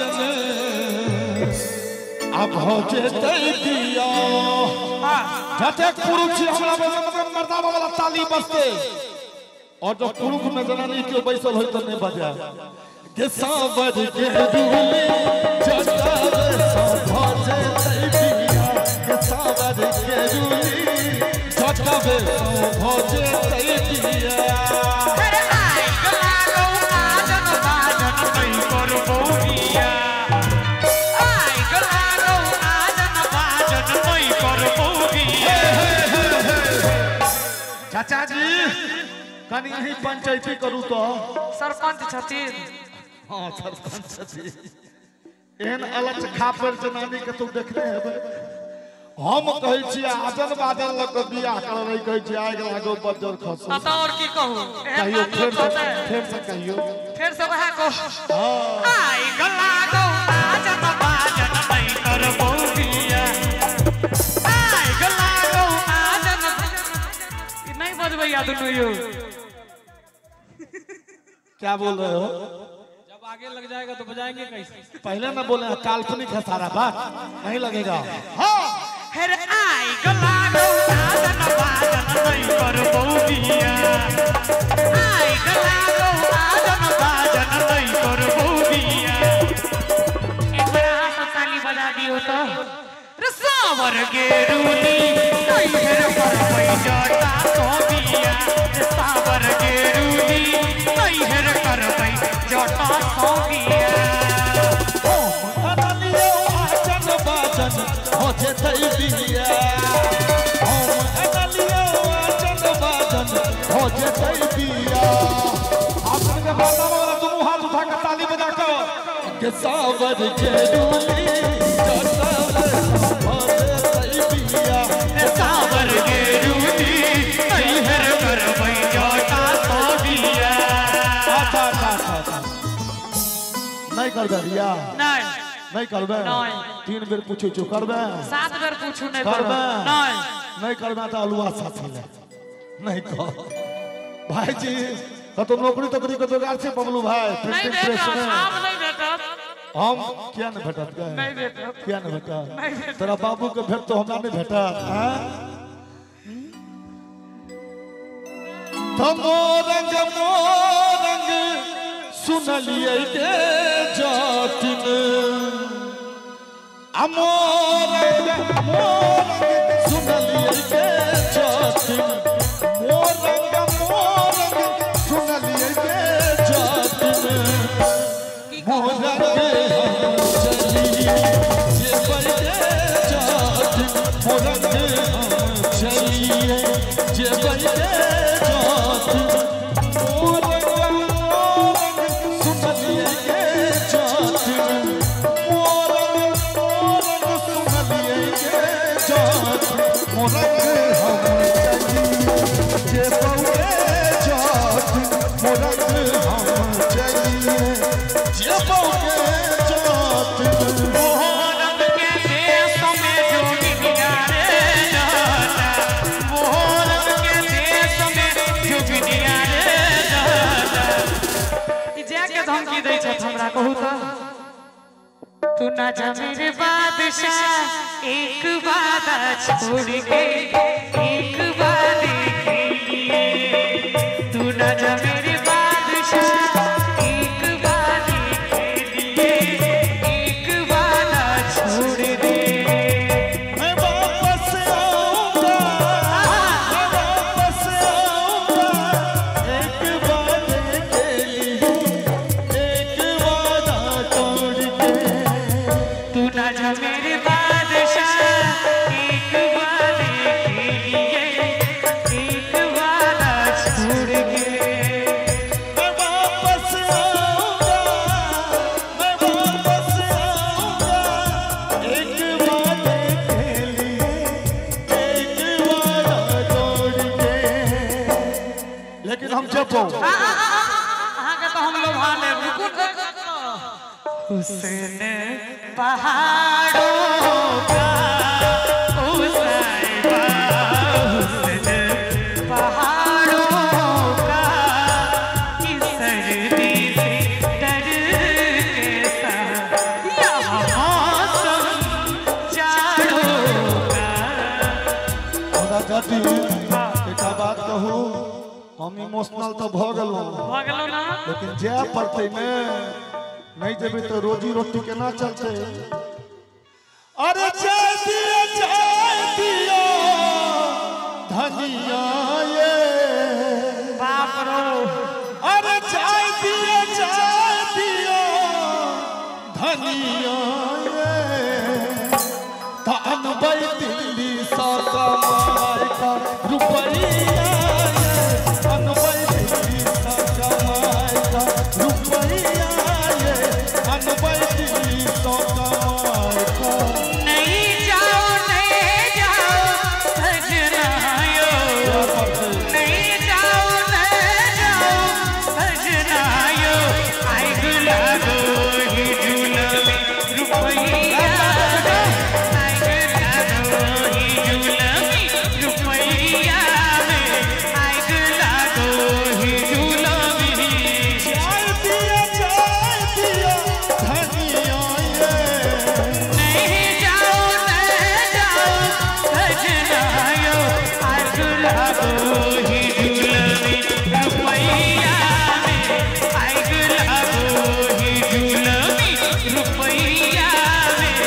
बजन अब हो जेते दिया जते पुरुष हमरा मतलब मर्दावा वाला ताली बजते और जो पुरुष में जनानी के बैसल होय त नहीं बजा के सावर के दूले जटावे सब हो जेते दिया के सावर के दूले जटावे सब हो जेते दिया चाचा जी कनी यही पंचायती करू तो सरपंच छथिन। हाँ सरपंच छथिन एहन अलग खापर जनानी के तू देखले हेबे हम कहै छी आजन बाजन लग बियाह करबै कहै छी आइ लागो बजर खसो त और की कहू कहियो फेर से कहियो फिर से वहा को आइ लागो आजन बाजन नहीं करबो बिया आइ लागो आजन नहीं बजबै या दुनु यो क्या बोल रहे हो जब आगे लग जाएगा तो बजाएंगे कैसे पहले ना बोले काल्पनिक है सारा बात नहीं लगेगा हाँ हेर आई लागो आजन बाजन नहीं करबो बिया आई लागो आजन बाजन नहीं करबो बिया एक बार ताली बजा दियो तो रसावर गेरुनी नहीं हेर करबै जटा तो बिया रसावर गेरुनी नहीं हेर करबै जटा तो बिया आजन बाजन हो जेते बिया हम अनलियो आजन बाजन हो जेते बिया आपन के बाबा वाला दोनों हाथ उठा के ताली बजा के सावर के दूली जटावे हो जेते बिया सावर गेरुनी नहीं हेर करबै जटा तो बिया अच्छा नहीं करबे बिया नहीं करबे नहीं 3 बेर पूछो जो करबे 7 बेर पूछू नहीं करबे नहीं करबे तो अलुआ साथी ले नहीं कह भाई जी तो नौकरी तकरी के जोगाड़ से बबलू भाई नहीं प्रिंटिंग प्रेस में आप नहीं भेटत हम क्या न भेटत गए नहीं भेटत क्या न भेटत तेरा बाबू के भेट तो हमरा नहीं भेटत हां मोरंग सुनलिए के जातिन मोरंग सुनलिए के जातिन मोरंग सुनलिए के जातिन मोरंग चलिए जे बजे जातिन मोरंग चलिए जे बजे जातिन धमकी दै छ हमरा कहू तो तू ना जा मेरे बादशाह एक वादा छोड़ के एक वादे के लिए तू ना जा मेरे बादशाह एक वादे के लिए एक वादा छोड़ दे मैं वापस आऊंगा एक वादे के लिए एक वादा तोड़ के तू ना जा मेरे बादशाह एक वादे के लिए एक वादा छोड़ के मैं वापस आऊंगा एक वादे के लिए एक वादा तोड़ के लेकिन हम जब अहाँ के तो हम लोग हाले हुसैन पहाड़ों का हुसैन पहाड़ों का इस सर्दी से डर के साथ हम इमोशनल तो भ गेलो ना लेकिन जाय पड़ते ने नहीं जेबे तो रोजी रोटी केना चलते। अरे जय दियो धनिया ये बाप रो। अरे जय दियो धनिया ये धन भाई दिल्ली सा कमाए का रुपया ये धन भाई दिल्ली सा कमाए का रुपया ये धन भाई दिल्ली सा कमाए का। नहीं जाओ सजना यो, नहीं जाओ सजना यो, आई गुलाबो ही झूलमी रुपया, आई गुलाबो ही झूलमी रुपया में, आई गुलाबो ही झूलमी। चाय दिया धनिया ये नहीं जाओ सजना यो, आई गुलाबो ही झूलमी रुपया में, आई गुलाबो ही झूलमी रुपया में,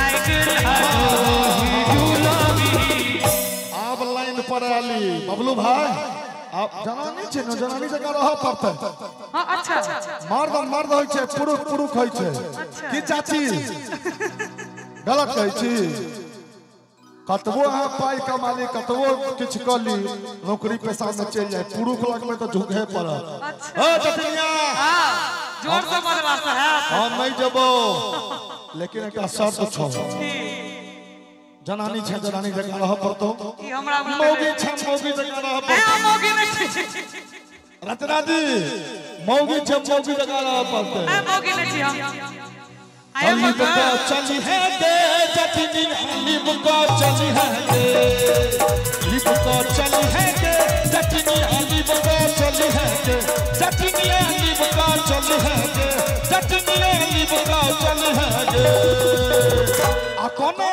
आई गुलाबो ही झूलमी। आप लाइन पर आली बबलू भाई आप जनानी छे न जनानी जगह रह पड़ते। हाँ अच्छा मर्द होय छे पुरुष होय छे की चाची गलत कहै छी। कतबो है पाई कमाली कतबो किछ कली नौकरी पेशा में चल जाए पुरुष लग में तो झुके पड़त। अच्छा। ए जतिया जोर से बदला साहब। हम नहीं जबो लेकिन एक शर्त छो जनानी छे जनानी जगह रह पड़तो ई हमरा मौगी छे मौगी जगह रह ए पड़तो। मौगी नहीं रत्ना जी मौगी छे मौगी जगह रह पड़तो। ए मौगी नहीं हम आए लिब का चली है दे जतनी लिब का चली है दे लिब का चली है दे जतनी लिब का चली है दे जतनी लिब का चली है दे जतनी लिब का चली है दे आ कोना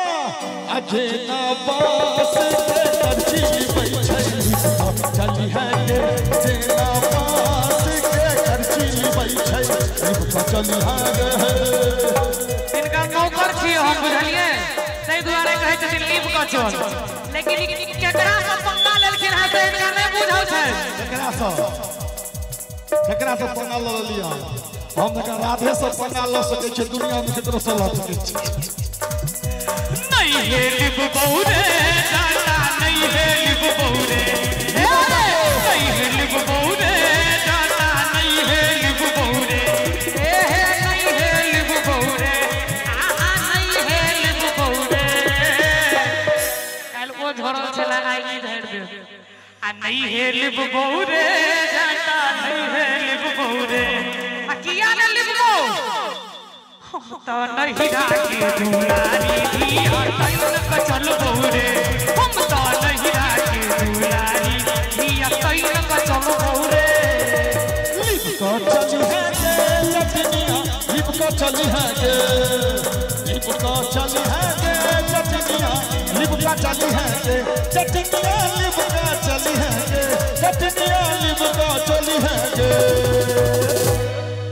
अजे ना बास के तरची बैठै चली है दे जेना बास के तरची बैठै लिब का चली है दे। इनका नौकर छी हम बुझलिए तै दुआरे कहै छथिन लीव का चल, लेकिन केकरा से पंगा लेलखिन है से इनका नहीं बुझल छै। केकरा से पंगा ल लिया हम तक राधे से पंगा ल सकै छै दुनिया में केकरो से ल सकै छै। नहीं है लिव बहुरे डाटा नहीं है लिव बहुरे, नहीं है लिव बहुरे डाटा नहीं है लिव बहुरे, ए नहीं है लिव बहुरे, नहीं है लिव बहुरे। कल वो झोरल चला आई धर दे आ नहीं है लिव बहुरे डाटा नहीं है लिव बहुरे। आ किया ने लिव बहु हम तो नहीं राखी दुलारी धिया तैन का चल बहुरे, हम तो नहीं राखी दुलारी धिया तैन का चल बहुरे। लिब का चली है दे जतनिया लिब का चली है दे लिब का चली है दे जतनिया लिब का चली है दे जतनिया लिब का चली है दे जतनिया लिब का चली है दे।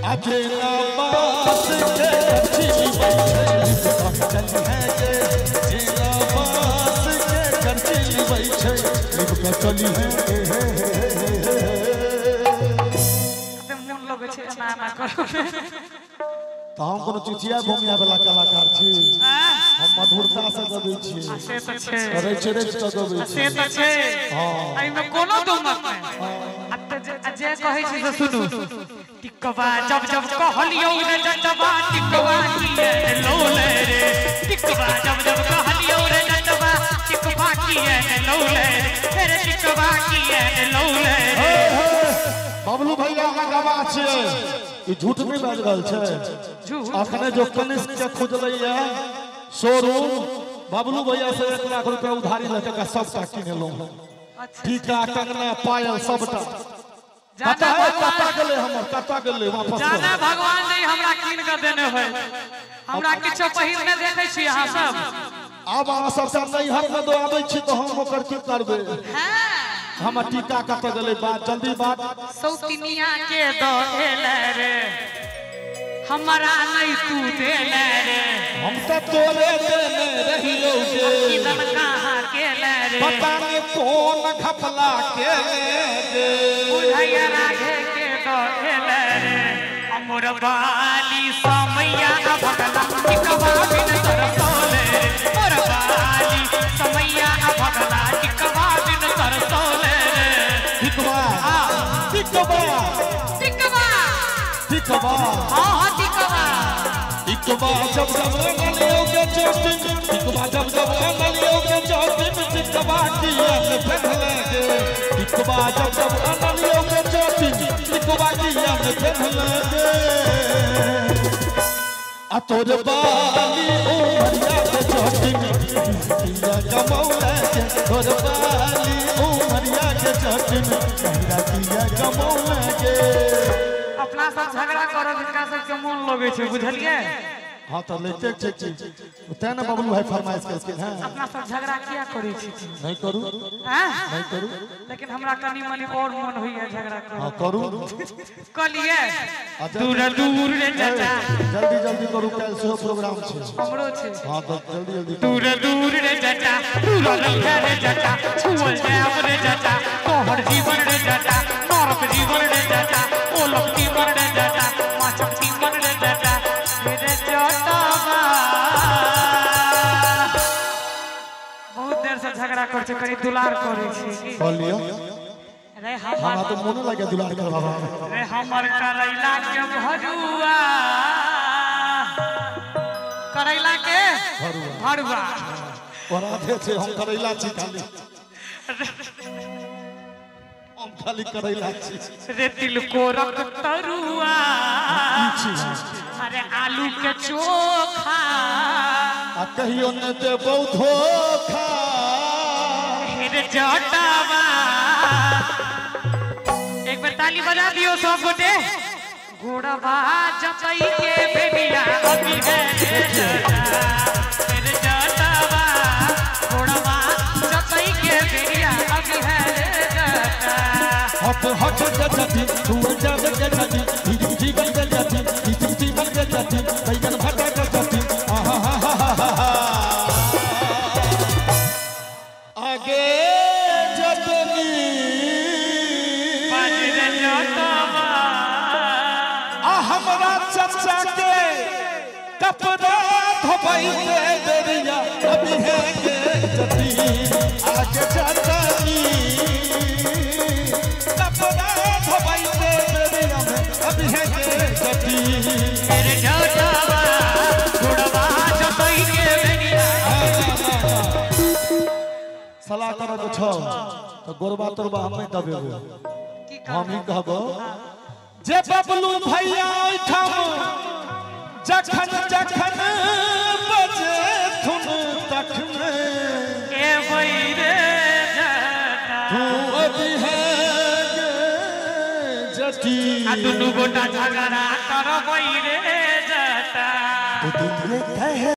अजे ना बास के तरची बैठै लिब का चली है दे जेना बास के तरची बैठै लिब का चली है दे। मन लगे छे ना ना करो तो हम कोनो चिचिया घुमिया वाला कलाकार छी हम मधुरता से गबै छी से तो छे करे छे तो गबै छी से तो छे हां एई में कोनो दो मत नहीं। अब जे कहै छी से सुनु टिकवा जब जब कहलियो रे जटवा टिकवा किए लौले रे, टिकवा जब जब कहलियो रे जटवा टिकवा किए लौले रे, रे टिकवा किए लौले रे। बबलू भैया का गवा छे ई झूठ नहीं बाज रहल छे। झूठ अखने जो कनिष्क के खोजलै शोरूम बबलू भैया से 1 लाख रुपया उधारी लेके का सबटा किनेलौ। टीका कंगना पायल सबटा कता गेले हमर कता गेले वापस जाना भगवान नहीं हमरा कीन कर देने है, हमरा किछो पहिर में देखै छी अहाँ सब। अब अहाँ सबटा नैहर में दो आबै छी तो हम ओकर की करबै। हां हम टीका कत गले बात जल्दी बात सौतिनिया के दोले रे हमारा नहीं तू देले रे हम तो तोरे देने रहियो गे किदन कहां के ले रे पता नहीं कौन घपला के गे बुझैया राधे के दोले रे अमर बाली समैया भगला टिकवा बिन तरसोले मोर बाली समैया भगला टिकवा बिन तरसोले टिकवा टिकवा टिकवा टिकवा हां टिकवा टिकवा जब जब नलियो के चोटिन टिकवा जब जब नलियो के चोटिन टिकवा की पहले गे टिकवा जब जब नलियो के चोटिन टिकवा की पहले गे आ तोर बाली ओ मरिया के चोटिन किया कमौला के तोर बाली ओ मरिया के चोटिन किया कमौला के अपना सब झगड़ा करो जिनका सबके मन लगे छे बुझलिए हां तो लेते छे उते ना बबलू भाई फरमाइश करके हां अपना सब झगड़ा किया करै छी नहीं करू हां नहीं करू लेकिन हमरा कनी मनी और मन होइए झगड़ा करो हां करू कलिए दूर दूर रे चाचा जल्दी जल्दी करू कल से प्रोग्राम छे हमरो छे हां तो जल्दी जल्दी दूर दूर रे चाचा दूर रे चाचा छुअल जाव रे चाचा तोहर जीवन रे चाचा नरक जीवन रे चाचा ओलक जीवन रे चाचा माछक जीवन रे चाचा रे चाचा बहुत देर से झगड़ा कर छे करी दुलार करे छी बोलियो रे हमरा तो मन लगे दुलार कर बाबा रे हमर करैला के भरुआ करैला के भरुआ और आधे छे हम करैला छी खाली हम खाली करैला छी रे तिलकोरक तरुआ अरे आलू के चोखा आ कहियो न दे बहुत धोखा रे जटावा एक बार ताली बजा दियो सब गोटे घोड़वा जपई के बेबिया अभी है रे जटावा घोड़वा जपई के बेबिया अभी है रे जटा हट हट के जटी तू जब के जटी जीवन के जटी जीवन के जटी बैगन फटा के जटी आगे जटनी बाजरे जटावा हमरा चचा के कपड़ा धोबई के दरिया अभी है के जटी आगे जटनी कपड़ा धोबई के दरिया अभी है के जटी मेरे जटावा घोड़वा जपई के बेबिया सलाह कर तो छो तो गोरबा तोरबा हम नहीं दबेबे हम ही कहबो जे बबलू भैया ओठम जखन जखन बजे धुन तखन ए वैरे जटा तू अभी है जटी आ दुनु गोटा झगड़ा करबै रे जटा तो तुम ये कहे